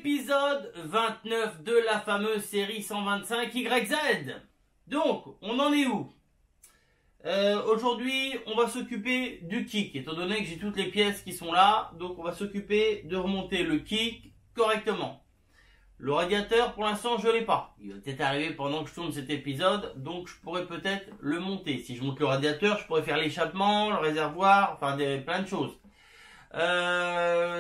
Épisode 29 de la fameuse série 125 YZ. Donc, on en est où? Aujourd'hui, on va s'occuper du kick, étant donné que j'ai toutes les pièces qui sont là. Donc, on va s'occuper de remonter le kick correctement. Le radiateur, pour l'instant, je l'ai pas. Il va peut-être arriver pendant que je tourne cet épisode, donc je pourrais peut-être le monter. Si je monte le radiateur, je pourrais faire l'échappement, le réservoir, enfin plein de choses.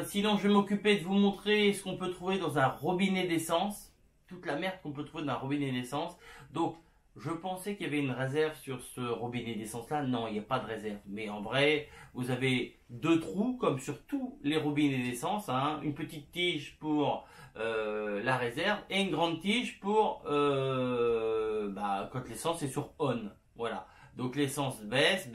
Sinon, je vais m'occuper de vous montrer ce qu'on peut trouver dans un robinet d'essence. Toute la merde qu'on peut trouver dans un robinet d'essence. Donc, je pensais qu'il y avait une réserve sur ce robinet d'essence là. Non, il n'y a pas de réserve. Mais en vrai, vous avez deux trous, comme sur tous les robinets d'essence. Hein. Une petite tige pour la réserve et une grande tige pour quand l'essence est sur on. Voilà. Donc l'essence baisse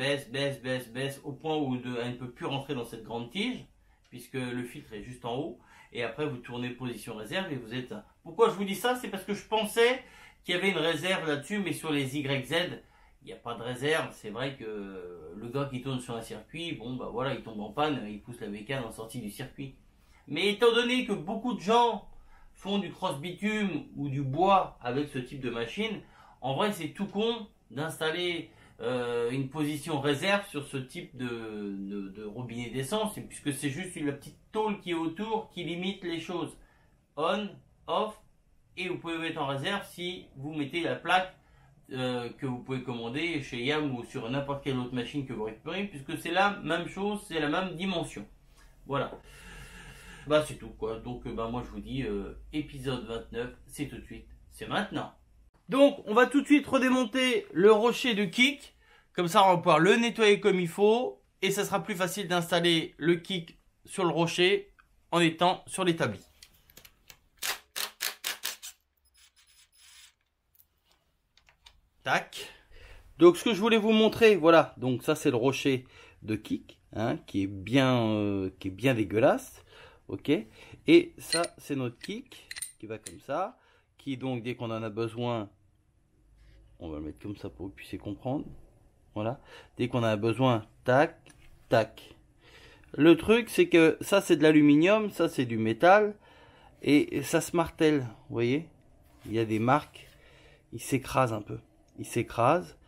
au point où elle ne peut plus rentrer dans cette grande tige, puisque le filtre est juste en haut. Et après vous tournez position réserve et vous êtes... Pourquoi je vous dis ça? C'est parce que je pensais qu'il y avait une réserve là-dessus, mais sur les YZ, il n'y a pas de réserve. C'est vrai que le gars qui tourne sur un circuit, bon bah voilà, il tombe en panne, il pousse la bécane en sortie du circuit. Mais étant donné que beaucoup de gens font du cross bitume ou du bois avec ce type de machine, en vrai c'est tout con d'installer une position réserve sur ce type de robinet d'essence, puisque c'est juste la petite tôle qui est autour qui limite les choses. On, off, et vous pouvez mettre en réserve si vous mettez la plaque que vous pouvez commander chez Yam ou sur n'importe quelle autre machine que vous récupérez, puisque c'est la même chose, c'est la même dimension. Voilà. Bah c'est tout quoi. Donc moi je vous dis épisode 29, c'est tout de suite, c'est maintenant. Donc on va tout de suite redémonter le rocher de kick. Comme ça on va pouvoir le nettoyer comme il faut. Et ça sera plus facile d'installer le kick sur le rocher en étant sur l'établi. Tac. Donc ce que je voulais vous montrer, voilà. Donc ça c'est le rocher de kick, hein, qui est bien dégueulasse. Ok. Et ça c'est notre kick qui va comme ça. Qui donc dès qu'on en a besoin, on va le mettre comme ça pour que vous puissiez comprendre. Voilà. Dès qu'on a besoin, tac, tac. Le truc, c'est que ça, c'est de l'aluminium, ça, c'est du métal. Et ça se martèle, vous voyez. Il y a des marques. Il s'écrase un peu. Il s'écrase.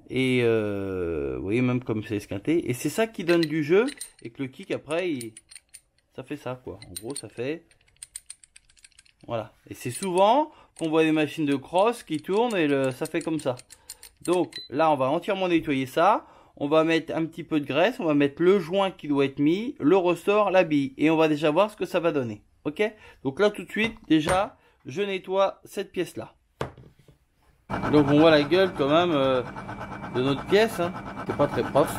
Et vous voyez, même comme c'est esquinté. Et c'est ça qui donne du jeu. Et que le kick, après, ça fait ça, quoi. En gros, ça fait... Voilà. Et c'est souvent qu'on voit des machines de cross qui tournent et ça fait comme ça. Donc là, on va entièrement nettoyer ça. On va mettre un petit peu de graisse. On va mettre le joint qui doit être mis, le ressort, la bille. Et on va déjà voir ce que ça va donner. Ok? Donc là, tout de suite, déjà, je nettoie cette pièce-là. Donc on voit la gueule quand même de notre pièce. Hein. C'est pas très propre.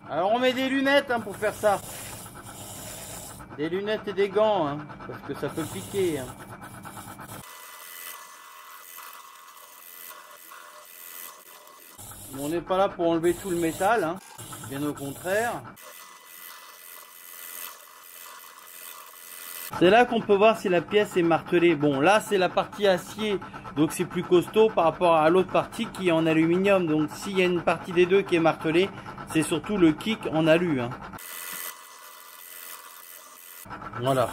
Alors on met des lunettes hein, pour faire ça. Des lunettes et des gants, hein, parce que ça peut piquer. Hein. On n'est pas là pour enlever tout le métal, hein, bien au contraire. C'est là qu'on peut voir si la pièce est martelée. Bon, là c'est la partie acier, donc c'est plus costaud par rapport à l'autre partie qui est en aluminium. Donc s'il y a une partie des deux qui est martelée, c'est surtout le kick en alu. Hein. Voilà,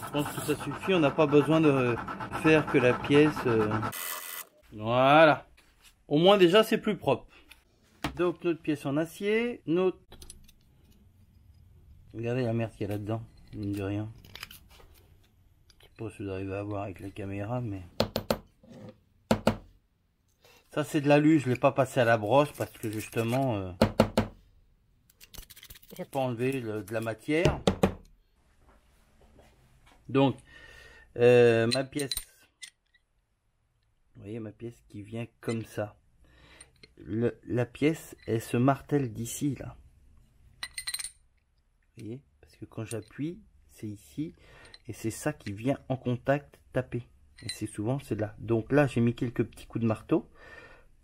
je pense que ça suffit, on n'a pas besoin de faire que la pièce... Voilà, au moins déjà c'est plus propre. Donc notre pièce en acier, notre... Regardez la merde qu'il y a là-dedans, mine de rien. Je sais pas si vous arrivez à voir avec la caméra, mais... Ça c'est de l'alu, je ne l'ai pas passé à la brosse parce que justement... j'ai pas enlevé de la matière. Donc, ma pièce, vous voyez ma pièce qui vient comme ça. La pièce, elle se martèle d'ici, là. Vous voyez? Parce que quand j'appuie, c'est ici. Et c'est ça qui vient en contact taper. Et c'est souvent, c'est là. Donc là, j'ai mis quelques petits coups de marteau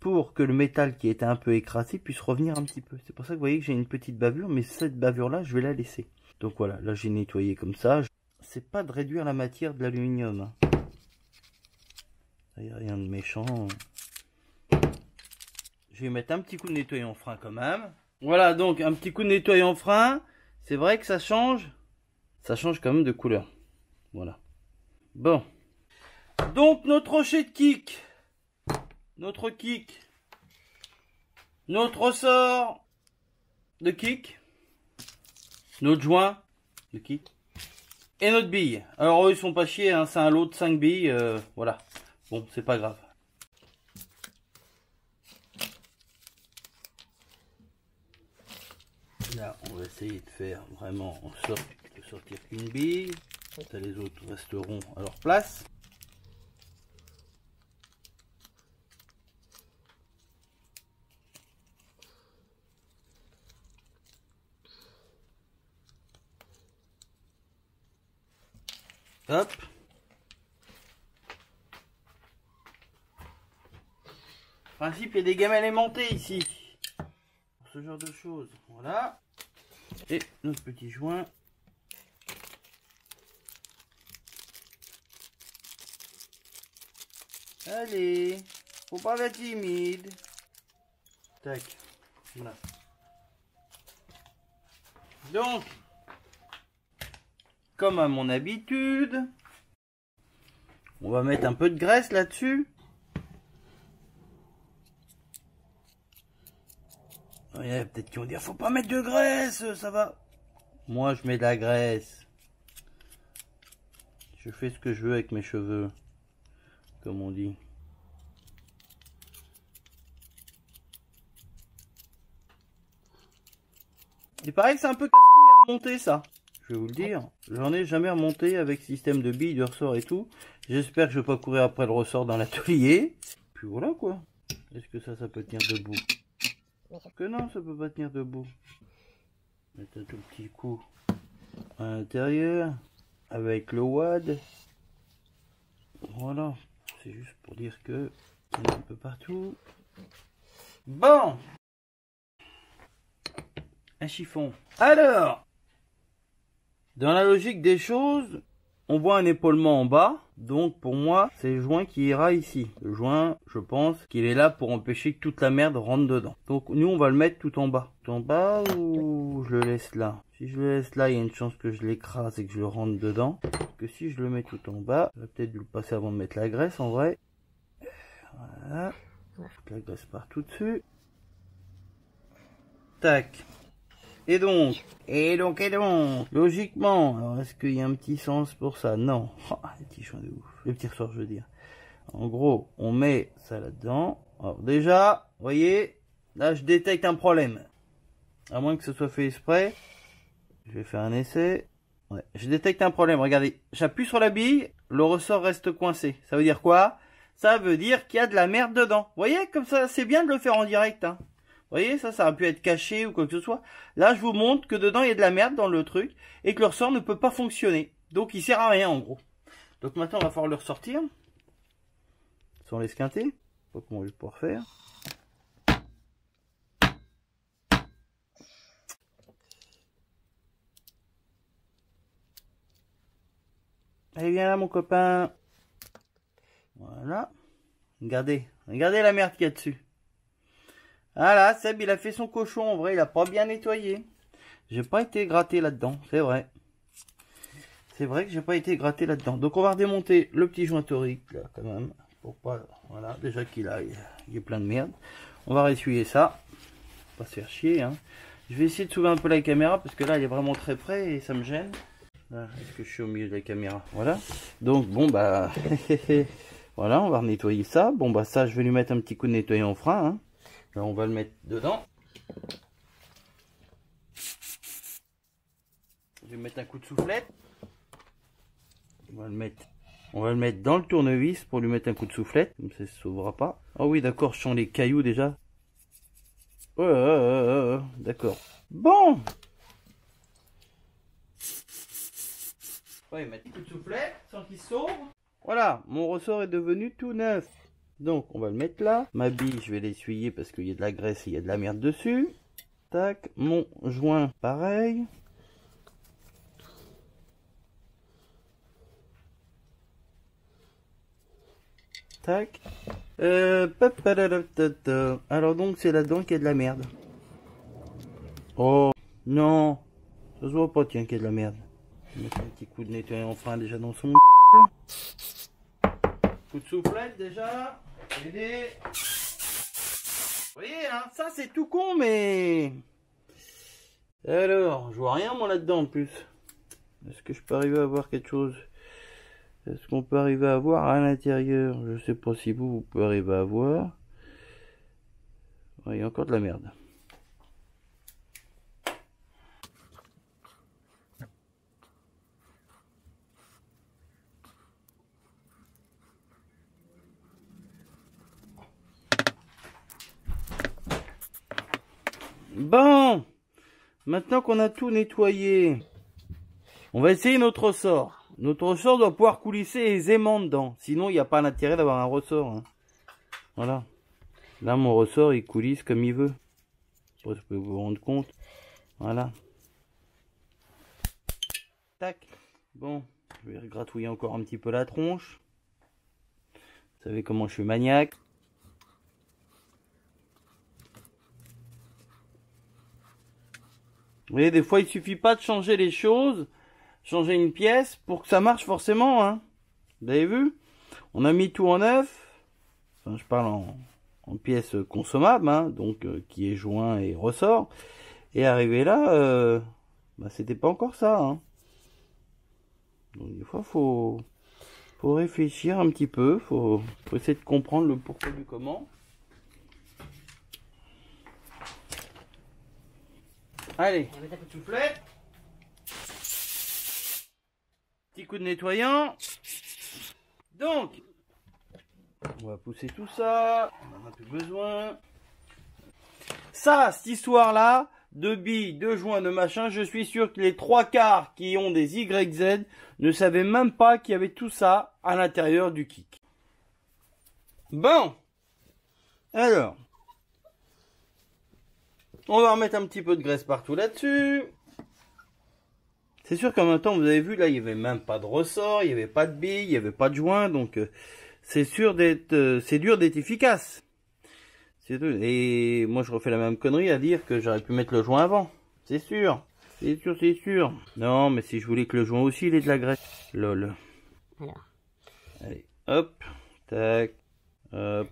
pour que le métal qui était un peu écrasé puisse revenir un petit peu. C'est pour ça que vous voyez que j'ai une petite bavure. Mais cette bavure-là, je vais la laisser. Donc voilà, là, j'ai nettoyé comme ça. C'est pas de réduire la matière de l'aluminium. Il n'y a rien de méchant. Je vais mettre un petit coup de nettoyant frein quand même. Voilà, donc un petit coup de nettoyant frein. C'est vrai que ça change Ça change quand même de couleur. Voilà. Bon. Donc notre rocher de kick. Notre kick. Notre ressort de kick. Notre joint de kick. Et notre bille. Alors eux ils sont pas chiés, hein, c'est un lot de 5 billes. Voilà. Bon, c'est pas grave. Là, on va essayer de faire vraiment en sorte de sortir une bille. Ça, les autres resteront à leur place. Hop. En principe, il y a des gamelles aimantées ici. Pour ce genre de choses. Voilà. Et notre petit joint. Allez. Faut pas être timide. Tac. Voilà. Donc, comme à mon habitude, on va mettre un peu de graisse là-dessus. Il y a peut-être qui vont dire, faut pas mettre de graisse, ça va. Moi, je mets de la graisse. Je fais ce que je veux avec mes cheveux, comme on dit. Il paraît que c'est un peu casse-couille à remonter ça. Je vais vous le dire, j'en ai jamais remonté avec système de billes, de ressort et tout. J'espère que je vais pas courir après le ressort dans l'atelier. Puis voilà quoi. Est-ce que ça peut tenir debout? Que non, ça peut pas tenir debout. Mettre un tout petit coup à l'intérieur avec le wad. Voilà, c'est juste pour dire que c'est un peu partout. Bon, un chiffon. Alors, dans la logique des choses, on voit un épaulement en bas. Donc pour moi, c'est le joint qui ira ici. Le joint, je pense qu'il est là pour empêcher que toute la merde rentre dedans. Donc nous, on va le mettre tout en bas. Tout en bas ou je le laisse là? Si je le laisse là, il y a une chance que je l'écrase et que je le rentre dedans. Que si je le mets tout en bas, je vais peut-être dû le passer avant de mettre la graisse en vrai. Voilà. La graisse partout dessus. Tac. Et donc, logiquement, alors est-ce qu'il y a un petit sens pour ça? Non. Oh, les petits choix de ouf. Les petits ressorts, je veux dire. En gros, on met ça là-dedans. Alors déjà, vous voyez, là je détecte un problème. À moins que ce soit fait exprès. Je vais faire un essai. Ouais, je détecte un problème. Regardez, j'appuie sur la bille, le ressort reste coincé. Ça veut dire quoi? Ça veut dire qu'il y a de la merde dedans. Vous voyez, comme ça, c'est bien de le faire en direct, hein. Vous voyez, ça aurait pu être caché ou quoi que ce soit. Là, je vous montre que dedans, il y a de la merde dans le truc et que le ressort ne peut pas fonctionner. Donc, il sert à rien, en gros. Donc, maintenant, on va falloir le ressortir sans l'esquinter. Je sais pas comment je vais pouvoir faire. Allez, viens là, mon copain. Voilà. Regardez la merde qu'il y a dessus. Voilà, Seb, il a fait son cochon, en vrai, il a pas bien nettoyé. J'ai pas été gratté là-dedans, c'est vrai. C'est vrai que j'ai pas été gratté là-dedans. Donc on va redémonter le petit joint torique, là, quand même. Pour pas, voilà, déjà qu'il y a plein de merde. On va ressuyer ça. Pas se faire chier, hein. Je vais essayer de soulever un peu la caméra, parce que là, elle est vraiment très près et ça me gêne. Est-ce que je suis au milieu de la caméra? Voilà. Donc, bon, bah... voilà, on va nettoyer ça. Bon, bah ça, je vais lui mettre un petit coup de nettoyant en frein, hein. Là, on va le mettre dedans. Je vais mettre un coup de soufflette. On va le mettre dans le tournevis pour lui mettre un coup de soufflette. Comme ça, ne se sauvera pas. Ah oui, d'accord, je sens les cailloux déjà. D'accord. Bon. Ouais, mettre un coup de soufflette sans qu'il sauve. Voilà, mon ressort est devenu tout neuf. Donc, on va le mettre là. Ma bille, je vais l'essuyer parce qu'il y a de la graisse et il y a de la merde dessus. Tac. Mon joint, pareil. Tac. Alors donc, c'est là-dedans qu'il y a de la merde. Oh, non. Ça se voit pas, tiens, qu'il y a de la merde. Mettre un petit coup de nettoyant frein déjà dans son gueule. Coup de soufflette déjà. Aider. Vous voyez, hein, ça c'est tout con, mais... Alors, je vois rien moi là-dedans en plus. Est-ce que je peux arriver à voir quelque chose? Est-ce qu'on peut arriver à voir à l'intérieur? Je sais pas si vous pouvez arriver à voir. Ouais, il y a encore de la merde. Bon, maintenant qu'on a tout nettoyé, on va essayer notre ressort. Notre ressort doit pouvoir coulisser aisément dedans. Sinon, il n'y a pas l'intérêt d'avoir un ressort. Hein. Voilà. Là, mon ressort, il coulisse comme il veut. Vous pouvez vous rendre compte. Voilà. Tac. Bon, je vais gratouiller encore un petit peu la tronche. Vous savez comment je suis maniaque. Vous voyez, des fois, il suffit pas de changer les choses, changer une pièce pour que ça marche forcément. Hein. Vous avez vu? On a mis tout en neuf. Enfin, je parle en pièces consommables, hein, donc qui est joint et ressort. Et arrivé là, bah, c'était pas encore ça. Hein. Donc des fois, faut réfléchir un petit peu, faut essayer de comprendre le pourquoi du comment. Allez, on va mettre un peu de soufflette. Petit coup de nettoyant. Donc, on va pousser tout ça. On n'en a plus besoin. Ça, cette histoire-là, de billes, de joints, de machin, je suis sûr que les 3/4 qui ont des YZ ne savaient même pas qu'il y avait tout ça à l'intérieur du kick. Bon. Alors. On va remettre un petit peu de graisse partout là-dessus. C'est sûr qu'en même temps, vous avez vu, là, il n'y avait même pas de ressort, il n'y avait pas de billes, il n'y avait pas de joint. Donc, c'est sûr d'être, c'est dur d'être efficace. Et moi, je refais la même connerie à dire que j'aurais pu mettre le joint avant. C'est sûr. C'est sûr, c'est sûr. Non, mais si je voulais que le joint aussi, il ait de la graisse. Lol. Alors. Allez, hop. Tac. Hop.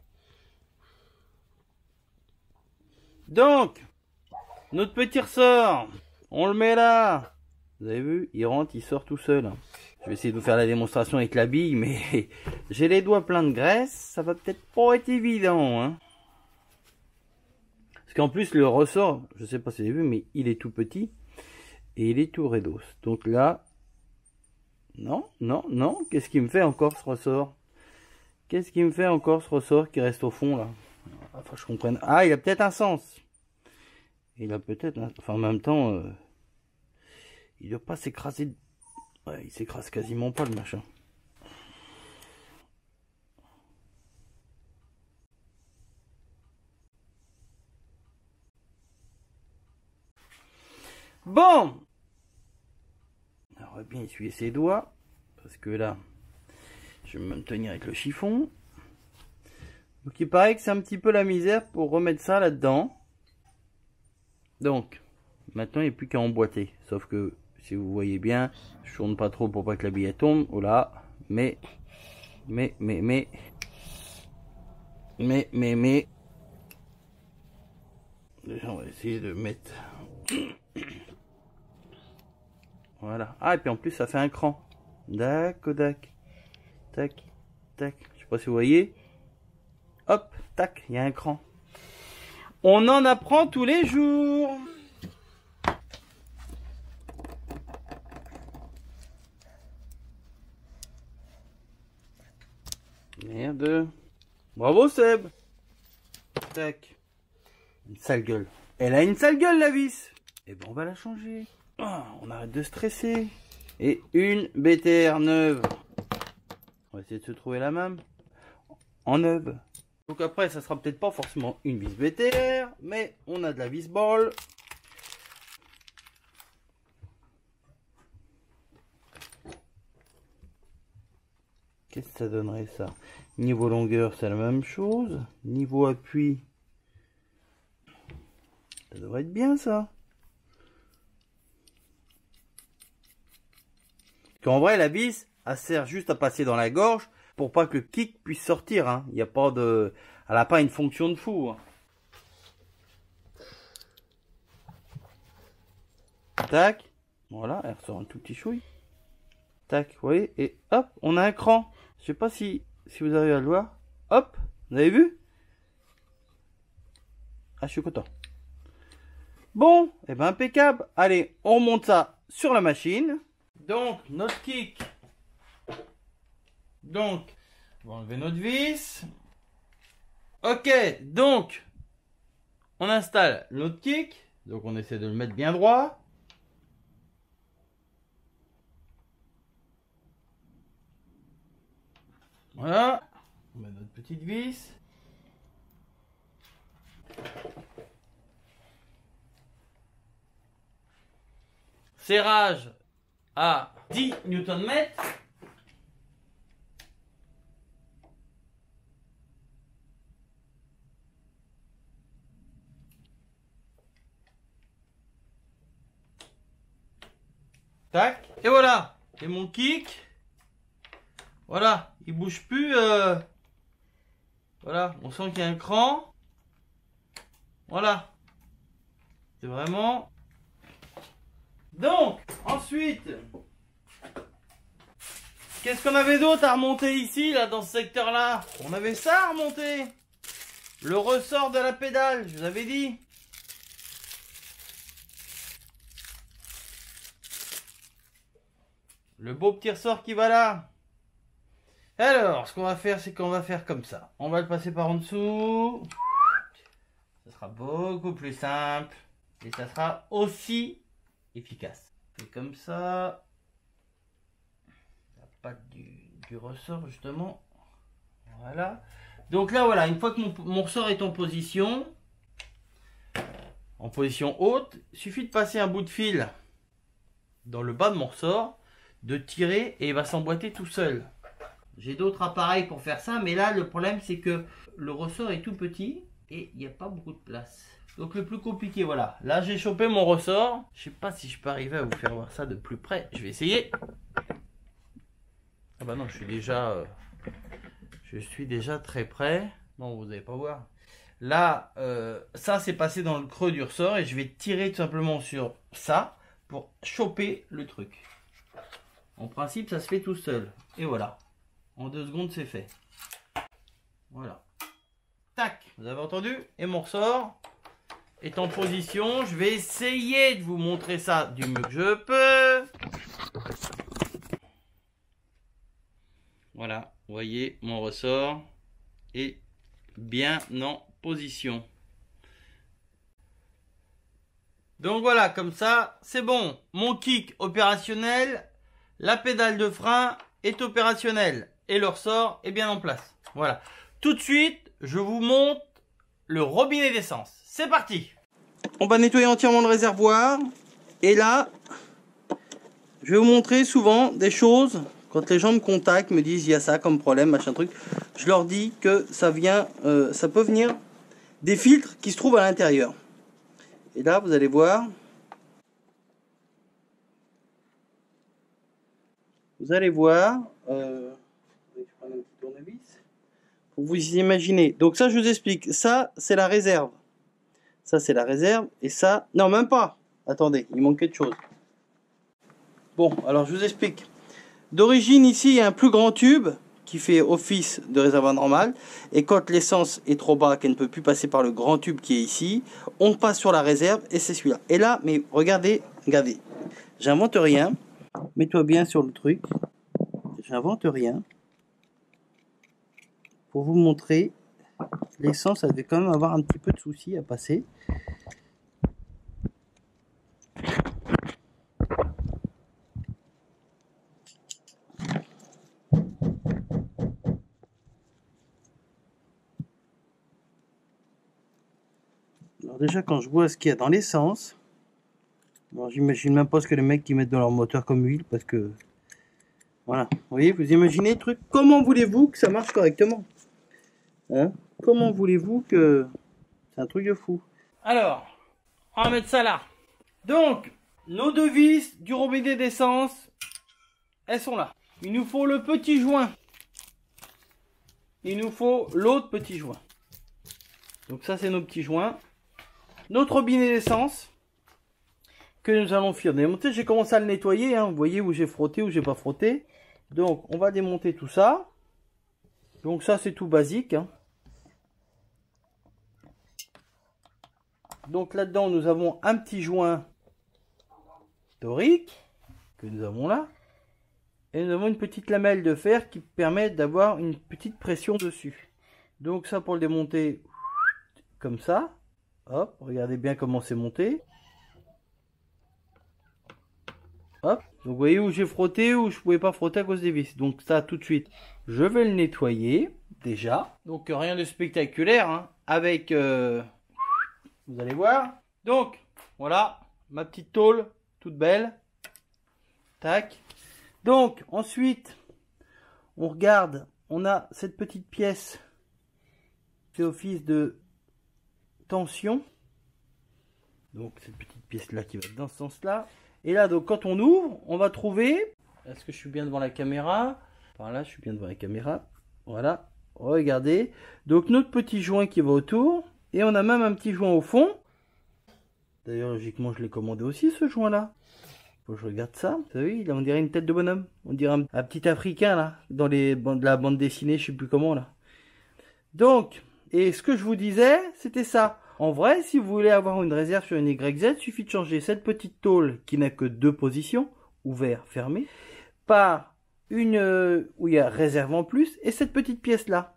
Donc, notre petit ressort, on le met là. Vous avez vu, il rentre, il sort tout seul. Je vais essayer de vous faire la démonstration avec la bille, mais j'ai les doigts pleins de graisse, ça va peut-être pas être évident. Hein. Parce qu'en plus, le ressort, je sais pas si vous avez vu, mais il est tout petit et il est tout raidos. Donc là, non, non, non, qu'est-ce qui me fait encore ce ressort? Qu'est-ce qui me fait encore ce ressort qui reste au fond là? Enfin, je comprends. Ah, il a peut-être un sens. Il a peut-être, enfin en même temps, il doit pas s'écraser. Ouais, il s'écrase quasiment pas le machin. Bon, on va bien essuyer ses doigts parce que là, je vais me tenir avec le chiffon. Donc il paraît que c'est un petit peu la misère pour remettre ça là-dedans. Donc, maintenant il n'y a plus qu'à emboîter. Sauf que, si vous voyez bien, je tourne pas trop pour pas que la bille tombe. Oh là, mais. Déjà, on va essayer de mettre. Voilà. Ah, et puis en plus, ça fait un cran. Dac, dac. Tac, tac. Je sais pas si vous voyez. Hop, tac, il y a un cran. On en apprend tous les jours. Merde. Bravo Seb. Tac. Une sale gueule. Elle a une sale gueule la vis. Et ben on va la changer. Oh, on arrête de stresser. Et une BTR neuve. On va essayer de se trouver la même. En neuve. Donc après ça sera peut-être pas forcément une vis BTR. Mais on a de la vis ball. Qu'est-ce que ça donnerait ça? Niveau longueur, c'est la même chose. Niveau appui, ça devrait être bien ça. qu'en vrai, la vis, elle sert juste à passer dans la gorge pour pas que le kick puisse sortir. Hein. Il y a pas de... Elle n'a pas une fonction de fou. Hein. Tac. Voilà, elle ressort un tout petit chouille. Tac, vous voyez, et hop, on a un cran. Je sais pas si vous arrivez à le voir. Hop, vous avez vu? Ah, je suis content. Bon, et ben impeccable. Allez, on remonte ça sur la machine. Donc, notre kick. Donc, on va enlever notre vis. Ok, donc, on installe notre kick. Donc, on essaie de le mettre bien droit. Voilà. On met notre petite vis. Serrage à 10 Nm. Tac. Et voilà. Et mon kick. Voilà. Il bouge plus. Voilà. On sent qu'il y a un cran. Voilà. C'est vraiment... Donc, ensuite, qu'est-ce qu'on avait d'autre à remonter ici, là, dans ce secteur-là? On avait ça à remonter. Le ressort de la pédale, je vous avais dit. Le beau petit ressort qui va là. Alors, ce qu'on va faire, c'est qu'on va faire comme ça. On va le passer par en dessous. Ce sera beaucoup plus simple. Et ça sera aussi efficace. Et comme ça, la patte du ressort justement. Voilà. Donc là voilà, une fois que mon ressort est en position haute, il suffit de passer un bout de fil dans le bas de mon ressort, de tirer et il va s'emboîter tout seul. J'ai d'autres appareils pour faire ça, mais là le problème c'est que le ressort est tout petit et il n'y a pas beaucoup de place. Donc le plus compliqué, voilà. Là j'ai chopé mon ressort. Je sais pas si je peux arriver à vous faire voir ça de plus près. Je vais essayer. Ah bah non, je suis déjà très près. Non, vous n'allez pas voir. Là, ça c'est passé dans le creux du ressort et je vais tirer tout simplement sur ça pour choper le truc. En principe, ça se fait tout seul. Et voilà. En 2 secondes, c'est fait. Voilà. Tac, vous avez entendu? Et mon ressort est en position. Je vais essayer de vous montrer ça du mieux que je peux. Voilà, vous voyez, mon ressort est bien en position. Donc voilà, comme ça, c'est bon. Mon kick opérationnel, la pédale de frein est opérationnelle et le ressort est bien en place. Voilà. Tout de suite, je vous montre le robinet d'essence. C'est parti! On va nettoyer entièrement le réservoir. Et là, je vais vous montrer souvent des choses. Quand les gens me contactent, me disent il y a ça comme problème, machin truc, je leur dis que ça vient, ça peut venir des filtres qui se trouvent à l'intérieur. Et là, vous allez voir. Vous allez voir. Je vais prendre un petit tournevis. Pour vous imaginer. Donc ça, je vous explique. Ça, c'est la réserve. Ça, c'est la réserve. Et ça... Non, même pas. Attendez, il manque quelque chose. Bon, alors je vous explique. D'origine, ici, il y a un plus grand tube qui fait office de réservoir normal. Et quand l'essence est trop bas, qu'elle ne peut plus passer par le grand tube qui est ici, on passe sur la réserve et c'est celui-là. Et là, mais regardez, regardez. J'invente rien. Mets-toi bien sur le truc. J'invente rien. Pour vous montrer, l'essence, elle devait quand même avoir un petit peu de soucis à passer. Alors déjà, quand je vois ce qu'il y a dans l'essence, bon, j'imagine même pas ce que les mecs qui mettent dans leur moteur comme huile, parce que... Voilà, vous voyez, vous imaginez le truc. Comment voulez-vous que ça marche correctement, hein? Comment voulez-vous que... C'est un truc de fou. Alors, on va mettre ça là. Donc, nos deux vis du robinet d'essence elles sont là. Il nous faut le petit joint. Il nous faut l'autre petit joint. Donc ça, c'est nos petits joints. Notre robinet d'essence que nous allons finir de démonter. J'ai commencé à le nettoyer. Hein. Vous voyez où j'ai frotté, où j'ai pas frotté. Donc, on va démonter tout ça. Donc ça, c'est tout basique. Hein. Donc là-dedans, nous avons un petit joint torique que nous avons là. Et nous avons une petite lamelle de fer qui permet d'avoir une petite pression dessus. Donc ça, pour le démonter, comme ça. Hop, regardez bien comment c'est monté. Hop, donc vous voyez où j'ai frotté, où je ne pouvais pas frotter à cause des vis. Donc ça, tout de suite, je vais le nettoyer déjà. Donc rien de spectaculaire, hein, avec, vous allez voir. Donc voilà, ma petite tôle, toute belle. Tac. Donc ensuite, on regarde, on a cette petite pièce qui fait office de tension. Donc cette petite pièce là qui va dans ce sens là. Et là, donc quand on ouvre, on va trouver, est-ce que je suis bien devant la caméra? Par là, je suis bien devant la caméra. Voilà, regardez. Donc notre petit joint qui va autour. Et on a même un petit joint au fond. D'ailleurs, logiquement, je l'ai commandé aussi, ce joint là. Faut que je regarde ça. Vous savez, là, on dirait une tête de bonhomme. On dirait un petit africain là, dans la bande dessinée, je sais plus comment là. Donc, et ce que je vous disais, c'était ça. En vrai, si vous voulez avoir une réserve sur une YZ, il suffit de changer cette petite tôle qui n'a que 2 positions, ouvert, fermé, par une où il y a réserve en plus, et cette petite pièce là.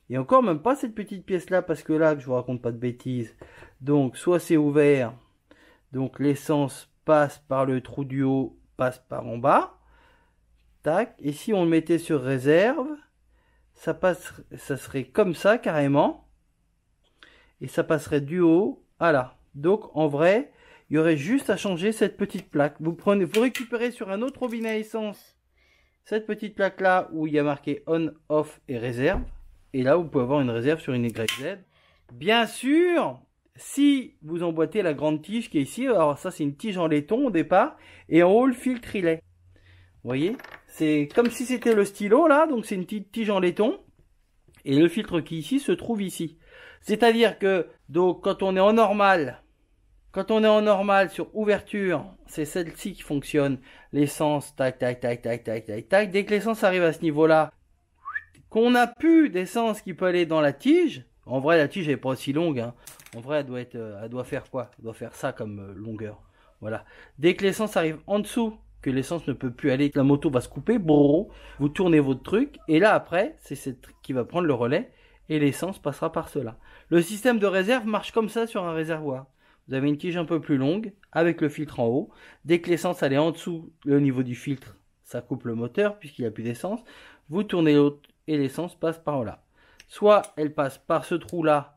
Et encore même pas cette petite pièce là, parce que là, que je vous raconte pas de bêtises. Donc, soit c'est ouvert, donc l'essence passe par le trou du haut, passe par en bas. Tac. Et si on le mettait sur réserve, ça serait comme ça carrément. Et ça passerait du haut à là. Donc en vrai, il y aurait juste à changer cette petite plaque. Vous récupérez sur un autre robinet à essence cette petite plaque là où il y a marqué on, off et réserve. Et là, vous pouvez avoir une réserve sur une YZ. Bien sûr, si vous emboîtez la grande tige qui est ici, alors ça c'est une tige en laiton au départ, et en haut le filtre il est. Vous voyez, c'est comme si c'était le stylo là, donc c'est une petite tige en laiton, et le filtre qui ici se trouve ici. C'est-à-dire que donc quand on est en normal, sur ouverture, c'est celle-ci qui fonctionne. L'essence, tac, tac, tac, tac, tac, tac, tac. Dès que l'essence arrive à ce niveau-là, qu'on n'a plus d'essence qui peut aller dans la tige. En vrai, la tige n'est pas aussi longue. Hein. En vrai, elle doit faire quoi? Elle doit faire ça comme longueur. Voilà. Dès que l'essence arrive en dessous, que l'essence ne peut plus aller, la moto va se couper. Brrr, vous tournez votre truc. Et là, après, c'est cette qui va prendre le relais. Et l'essence passera par cela. Le système de réserve marche comme ça sur un réservoir. Vous avez une tige un peu plus longue avec le filtre en haut. Dès que l'essence elle est en dessous, le niveau du filtre, ça coupe le moteur puisqu'il n'y a plus d'essence. Vous tournez l'autre et l'essence passe par là. Soit elle passe par ce trou là,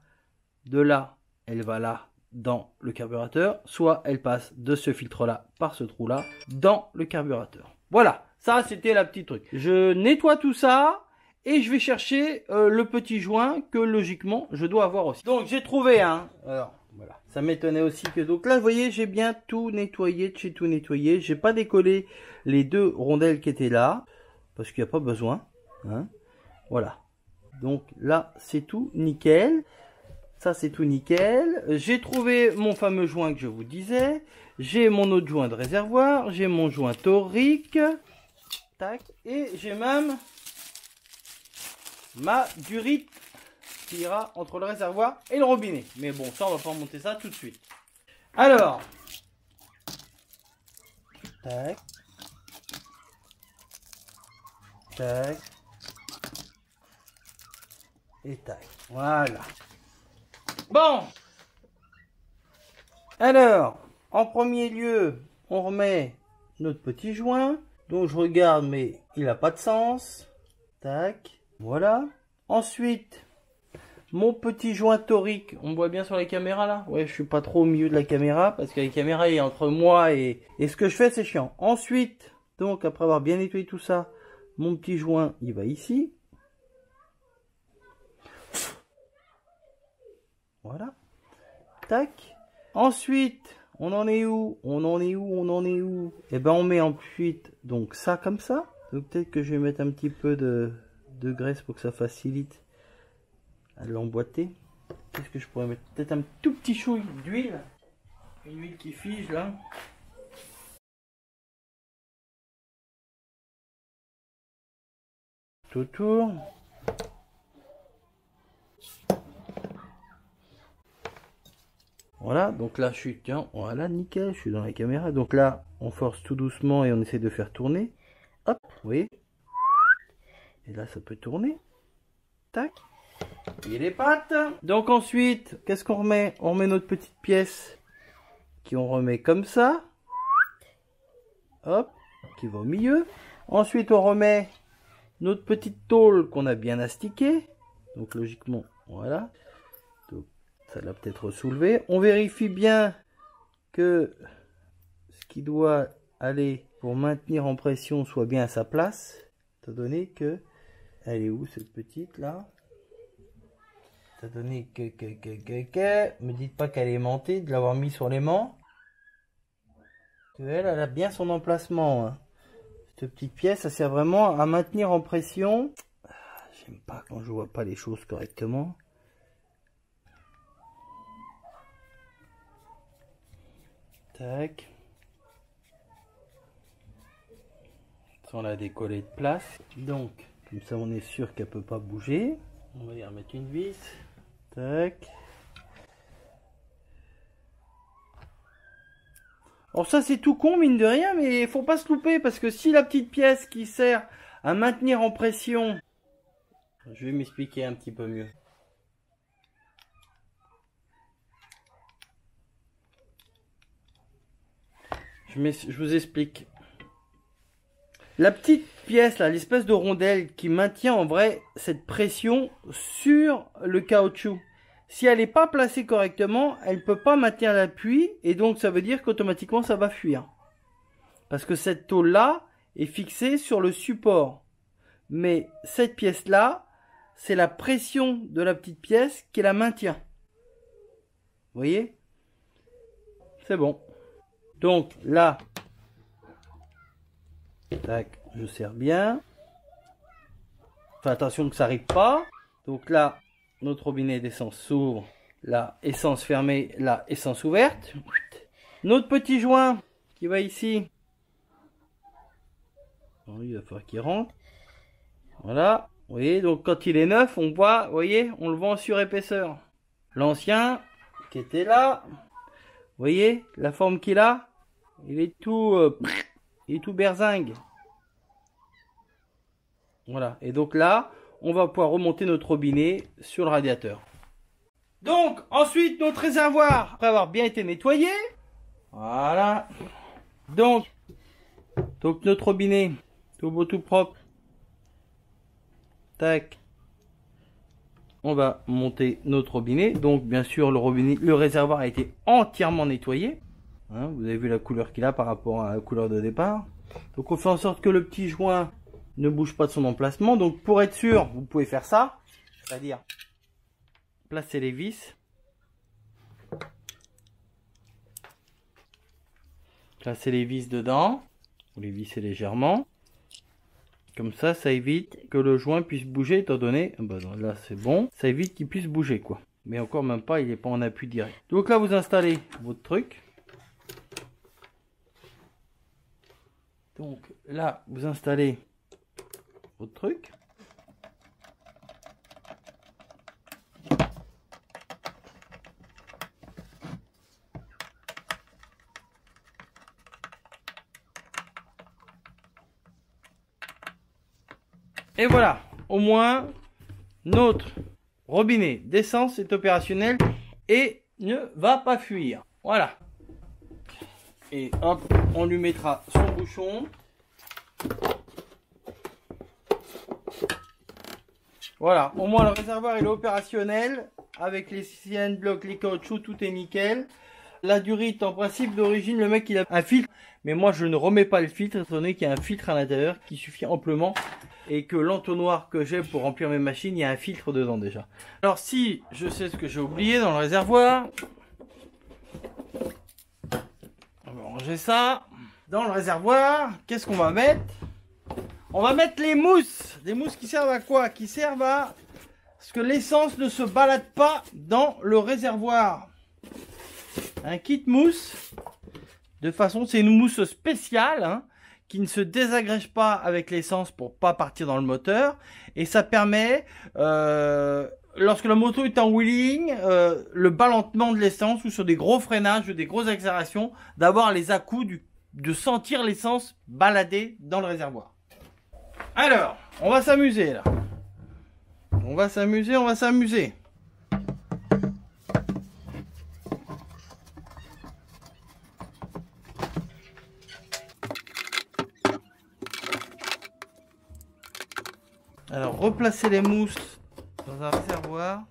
de là, elle va là dans le carburateur. Soit elle passe de ce filtre là par ce trou là dans le carburateur. Voilà, ça c'était la petite truc. Je nettoie tout ça. Et je vais chercher le petit joint que logiquement je dois avoir aussi. Donc j'ai trouvé un. Alors voilà, ça m'étonnait aussi que. Donc là vous voyez j'ai bien tout nettoyé, j'ai tout nettoyé. J'ai pas décollé les 2 rondelles qui étaient là parce qu'il n'y a pas besoin. Hein. Voilà. Donc là c'est tout nickel. Ça c'est tout nickel. J'ai trouvé mon fameux joint que je vous disais. J'ai mon autre joint de réservoir. J'ai mon joint torique. Tac. Et j'ai même ma durite qui ira entre le réservoir et le robinet. Mais bon, ça, on va pas monter ça tout de suite. Alors, tac, tac, et tac. Voilà. Bon. Alors, en premier lieu, on remet notre petit joint. Donc, je regarde, mais il n'a pas de sens. Tac. Voilà. Ensuite, mon petit joint torique. On me voit bien sur la caméra là? Ouais, je suis pas trop au milieu de la caméra parce que la caméra est entre moi et ce que je fais, c'est chiant. Ensuite, donc après avoir bien nettoyé tout ça, mon petit joint, il va ici. Voilà. Tac. Ensuite, On en est où? On en est où? On en est où? Et ben on met ensuite donc ça comme ça. Donc peut-être que je vais mettre un petit peu de graisse pour que ça facilite à l'emboîter. Qu'est-ce que je pourrais mettre? Peut-être un tout petit chouille d'huile. Une huile qui fige là. Tout autour. Voilà, donc là je suis, tiens, voilà, nickel, je suis dans la caméra. Donc là, on force tout doucement et on essaie de faire tourner. Hop, vous voyez. Et là, ça peut tourner. Tac. Et les pattes. Donc ensuite, qu'est-ce qu'on remet? On remet notre petite pièce qui on remet comme ça. Hop, qui va au milieu. Ensuite, on remet notre petite tôle qu'on a bien astiquée. Donc logiquement, voilà. Donc, ça l'a peut-être soulevé. On vérifie bien que ce qui doit aller pour maintenir en pression soit bien à sa place. Étant donné que... Elle est où cette petite là? Étant donné que... Me dites pas qu'elle est aimantée de l'avoir mis sur l'aimant. Elle a bien son emplacement. Hein. Cette petite pièce, ça sert vraiment à maintenir en pression. J'aime pas quand je vois pas les choses correctement. Tac. Sans la décoller de place. Donc, comme ça on est sûr qu'elle peut pas bouger. On va y remettre une vis. Tac. Alors ça c'est tout con mine de rien, mais faut pas se louper parce que si la petite pièce qui sert à maintenir en pression... Je vais m'expliquer un petit peu mieux. Je vous explique. La petite pièce là, l'espèce de rondelle qui maintient en vrai cette pression sur le caoutchouc. Si elle n'est pas placée correctement, elle ne peut pas maintenir l'appui et donc ça veut dire qu'automatiquement ça va fuir. Parce que cette tôle là est fixée sur le support. Mais cette pièce là, c'est la pression de la petite pièce qui la maintient. Vous voyez? C'est bon. Donc là, tac, je serre bien. Fais attention que ça n'arrive pas. Donc là, notre robinet d'essence s'ouvre. Là, essence fermée, là, essence ouverte. Notre petit joint qui va ici. Bon, il va falloir qu'il rentre. Voilà. Vous voyez, donc quand il est neuf, on voit, vous voyez, on le voit en surépaisseur. L'ancien qui était là. Vous voyez la forme qu'il a? Il est tout berzingue. Voilà. Et donc là, on va pouvoir remonter notre robinet sur le radiateur. Donc, ensuite, notre réservoir, après avoir bien été nettoyé. Voilà. Donc notre robinet, tout beau, tout propre. Tac. On va monter notre robinet. Donc, bien sûr, le réservoir a été entièrement nettoyé. Hein, vous avez vu la couleur qu'il a par rapport à la couleur de départ. Donc, on fait en sorte que le petit joint ne bouge pas de son emplacement. Donc, pour être sûr, vous pouvez faire ça. C'est-à-dire, placer les vis. Placer les vis dedans. Vous les vissez légèrement. Comme ça, ça évite que le joint puisse bouger, étant donné, bah non, là c'est bon, ça évite qu'il puisse bouger quoi. Mais encore même pas, il n'est pas en appui direct. Donc là, vous installez votre truc. Donc là, vous installez votre truc. Et voilà, au moins, notre robinet d'essence est opérationnel et ne va pas fuir. Voilà. Et hop, on lui mettra son bouchon. Voilà, au moins le réservoir il est opérationnel. Avec les CN blocs, les caoutchoucs, tout est nickel. La durite, en principe, d'origine, le mec il a un filtre. Mais moi je ne remets pas le filtre, étant donné qu'il y a un filtre à l'intérieur qui suffit amplement. Et que l'entonnoir que j'ai pour remplir mes machines, il y a un filtre dedans déjà. Alors si je sais ce que j'ai oublié dans le réservoir. ranger ça dans le réservoir. Qu'est-ce qu'on va mettre? On va mettre les mousses. Les mousses qui servent à quoi? Qui servent à ce que l'essence ne se balade pas dans le réservoir. Un kit mousse. De façon, c'est une mousse spéciale hein, qui ne se désagrège pas avec l'essence pour pas partir dans le moteur. Et ça permet, lorsque la moto est en wheeling, le balancement de l'essence ou sur des gros freinages ou des grosses accélérations, d'avoir les à-coups, de sentir l'essence balader dans le réservoir. Alors, on va s'amuser là. On va s'amuser. Alors, replacer les mousses dans un réservoir,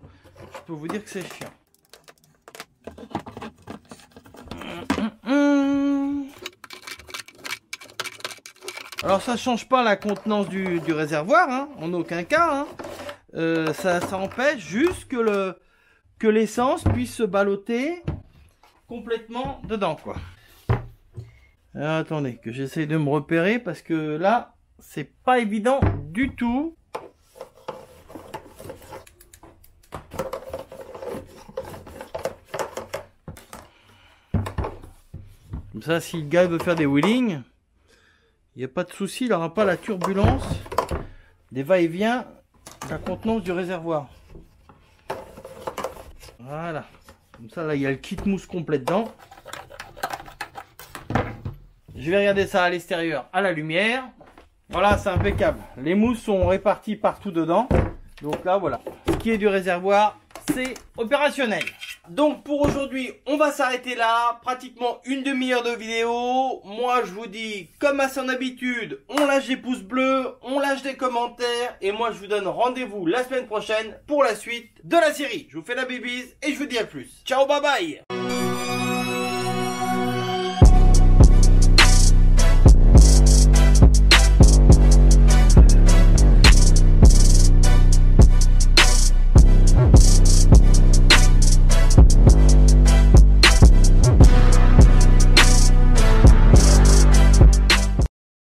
je peux vous dire que c'est chiant. Alors, ça ne change pas la contenance du réservoir, hein, en aucun cas. Hein. Ça empêche juste que l'essence puisse se balloter complètement dedans, quoi. Alors, attendez, que j'essaye de me repérer parce que là, c'est pas évident du tout. Comme ça, si le gars veut faire des wheelings, il n'y a pas de souci, il n'aura pas la turbulence des va-et-vient de la contenance du réservoir. Voilà. Comme ça, là, il y a le kit mousse complet dedans. Je vais regarder ça à l'extérieur, à la lumière. Voilà, c'est impeccable. Les mousses sont réparties partout dedans. Donc là, voilà. Ce qui est du réservoir, c'est opérationnel. Donc pour aujourd'hui, on va s'arrêter là. Pratiquement une demi-heure de vidéo. Moi, je vous dis, comme à son habitude, on lâche des pouces bleus, on lâche des commentaires. Et moi, je vous donne rendez-vous la semaine prochaine pour la suite de la série. Je vous fais la bibise et je vous dis à plus. Ciao, bye bye.